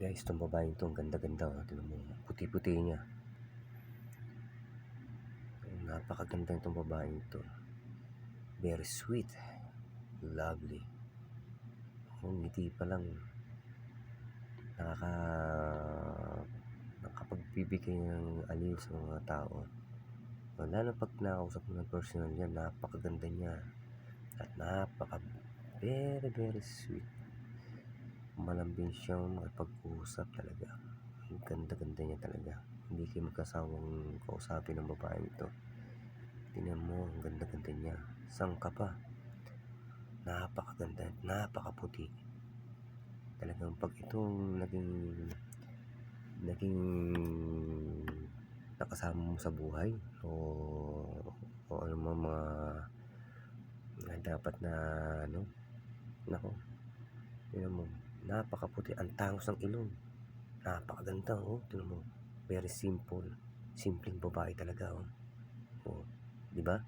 Guys, itong babaeng to, ang ganda-ganda. Tingnan mo, puti-puti niya. Napakaganda itong babaeng to. Very sweet. Lovely. Kung ngiti pa lang, nakapagbibigay ng aliw sa mga tao. Lalo pag nakausap mo ng personal niya, napakaganda niya. At very very sweet. Malambing siyang makipag-usap talaga. Ang ganda-ganda niya talaga. Hindi kayo magkasawang kausapin ng babaeng ito. Tingnan mo, ang ganda-ganda niya. Sangka pa. Napakaganda, napakaputi. Talagang pag itong naging nakasama mo sa buhay o ano mga dapat na nako, tingnan mo, napakaputi. Ang tangos ng ilong, napakaganda. Tingnan mo, very simple, simpleng babae talaga. Di ba?